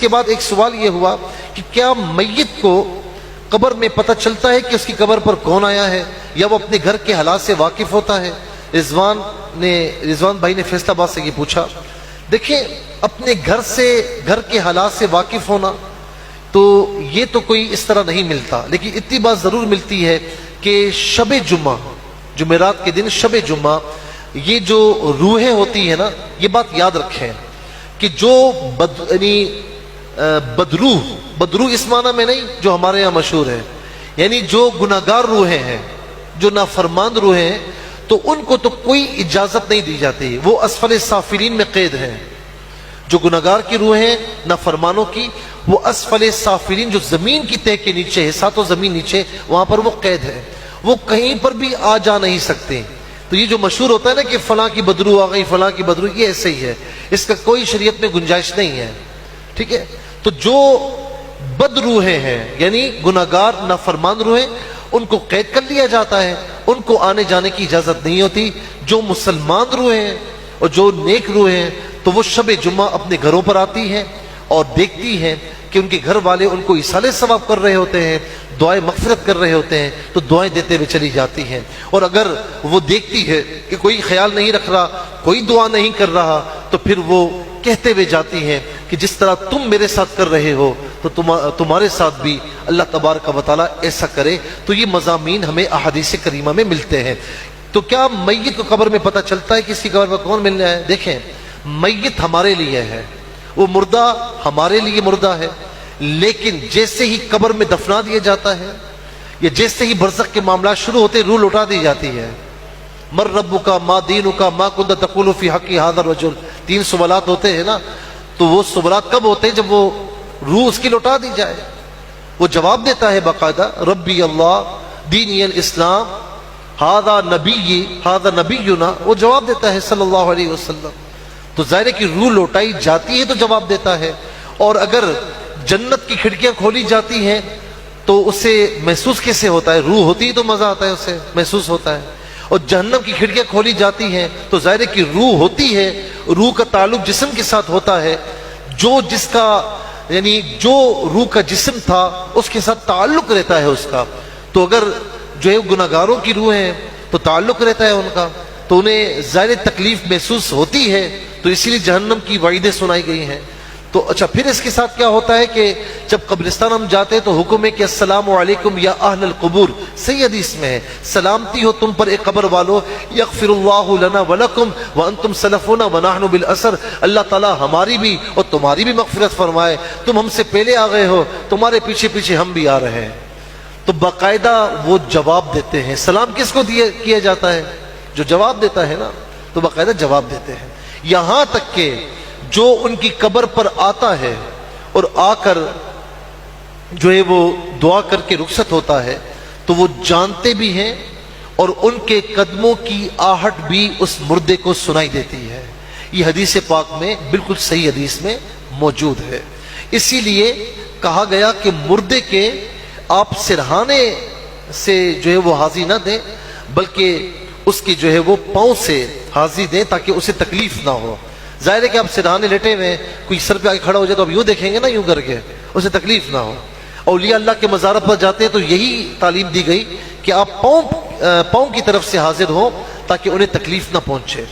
کے بعد ایک سوال یہ ہوا کہ کیا میت کو قبر میں پتہ چلتا ہے کہ اس کی قبر پر کون آیا ہے، یا وہ اپنے گھر کے حالات سے واقف ہوتا ہے؟ رضوان بھائی نے فیصلہ آباد سے یہ پوچھا۔ دیکھیں، اپنے گھر کے حالات سے واقف ہونا تو یہ تو کوئی اس طرح نہیں ملتا، لیکن اتنی بات ضرور ملتی ہے کہ شب جمعہ، جمعرات کے دن شب جمعہ، یہ جو روحیں ہوتی ہیں نا، یہ بات یاد رکھیں کہ جو بدروح اس معنی میں نہیں جو ہمارے یہاں مشہور ہے، یعنی جو گناہگار روحیں ہیں، جو نافرمان روحیں ہیں، تو ان کو تو کوئی اجازت نہیں دی جاتی، وہ اسفل سافلین میں قید ہیں۔ جو گناہگار کی روحیں نافرمانوں کی، وہ اسفل سافلین، جو زمین کی تہہ کے نیچے ہے، ساتوں زمین نیچے، وہاں پر وہ قید ہے، وہ کہیں پر بھی آ جا نہیں سکتے۔ تو یہ جو مشہور ہوتا ہے نا کہ فلاں کی بدروح آ گئی، فلاں کی بدروح، یہ ایسے ہی ہے، اس کا کوئی شریعت میں گنجائش نہیں ہے، ٹھیک ہے؟ تو جو بد روحیں ہیں، یعنی گناہگار نافرمان روحیں، ان کو قید کر لیا جاتا ہے، ان کو آنے جانے کی اجازت نہیں ہوتی۔ جو مسلمان روحیں ہیں اور جو نیک روحیں ہیں، تو وہ شب جمعہ اپنے گھروں پر آتی ہیں اور دیکھتی ہیں کہ ان کے گھر والے ان کو ایصال ثواب کر رہے ہوتے ہیں، دعائیں مغفرت کر رہے ہوتے ہیں، تو دعائیں دیتے ہوئے چلی جاتی ہیں۔ اور اگر وہ دیکھتی ہے کہ کوئی خیال نہیں رکھ رہا، کوئی دعا نہیں کر رہا، تو پھر وہ کہتے ہوئے جاتی ہیں کہ جس طرح تم میرے ساتھ کر رہے ہو تو تمہارے ساتھ بھی اللہ تبارک و تعالیٰ ایسا کرے۔ تو یہ مضامین ہمیں احادیث کریمہ میں ملتے ہیں۔ تو کیا میت کو قبر میں پتہ چلتا ہے کہ اس کی قبر پر کون ملنا ہے؟ دیکھیں، میت ہمارے لیے ہے، وہ مردہ ہمارے لیے مردہ ہے، لیکن جیسے ہی قبر میں دفنا دیا جاتا ہے، یا جیسے ہی برزخ کے معاملات شروع ہوتے ہیں، روح لوٹا دی جاتی ہے۔ مر ربک ما دینک ما کنت تقول فی حق ھذا الرجل، 3 سوالات ہوتے ہیں نا، تو وہ سوالات کب ہوتے ہیں؟ جب وہ روح اس کی لوٹا دی جائے۔ وہ جواب دیتا ہے باقاعدہ، ربی اللہ دینی الاسلام ھذا نبینا، وہ جواب دیتا ہے صلی اللہ علیہ وسلم۔ تو ظاہر ہے کہ روح لوٹائی جاتی ہے تو جواب دیتا ہے۔ اور اگر جنت کی کھڑکیاں کھولی جاتی ہیں تو اسے محسوس کیسے ہوتا ہے؟ روح ہوتی ہے تو مزہ آتا ہے، اسے محسوس ہوتا ہے۔ اور جہنم کی کھڑکیاں کھولی جاتی ہیں تو ظاہر ہے کہ روح ہوتی ہے، روح کا تعلق جسم کے ساتھ ہوتا ہے، جو روح کا جسم تھا اس کے ساتھ تعلق رہتا ہے اس کا۔ تو اگر جو ہے گناہگاروں کی روح ہیں تو تعلق رہتا ہے ان کا، تو انہیں ظاہر تکلیف محسوس ہوتی ہے، تو اسی لیے جہنم کی وعیدیں سنائی گئی ہیں۔ تو اچھا، پھر اس کے ساتھ کیا ہوتا ہے کہ جب قبرستان ہم جاتے ہیں تو حکم ہے کہ السلام علیکم یا اہل القبور، صحیح حدیث میں ہے، سلامتی ہو تم پر اے قبر والو، یغفر اللہ لنا ولکم وانتم سلفنا ونحن بالاثر، اللہ تعالیٰ ہماری بھی اور تمہاری بھی مغفرت فرمائے، تم ہم سے پہلے آ گئے ہو، تمہارے پیچھے پیچھے ہم بھی آ رہے ہیں۔ تو باقاعدہ وہ جواب دیتے ہیں۔ سلام کس کو کیا جاتا ہے؟ جو جواب دیتا ہے نا، تو باقاعدہ جواب دیتے ہیں۔ یہاں تک کہ جو ان کی قبر پر آتا ہے اور آ کر جو ہے وہ دعا کر کے رخصت ہوتا ہے، تو وہ جانتے بھی ہیں اور ان کے قدموں کی آہٹ بھی اس مردے کو سنائی دیتی ہے۔ یہ حدیث پاک میں بالکل صحیح حدیث میں موجود ہے۔ اسی لیے کہا گیا کہ مردے کے آپ سرہانے سے جو ہے وہ حاضی نہ دیں، بلکہ اس کی جو ہے وہ پاؤں سے حاضی دیں تاکہ اسے تکلیف نہ ہو۔ ظاہر ہے کہ آپ سرہانے لیٹے ہوئے، کوئی سر پہ آگے کھڑا ہو جائے تو آپ یوں دیکھیں گے نا، یوں کر کے، اسے تکلیف نہ ہو۔ اولیاء اللہ کے مزارات پر جاتے ہیں تو یہی تعلیم دی گئی کہ آپ پاؤں کی طرف سے حاضر ہوں تاکہ انہیں تکلیف نہ پہنچے۔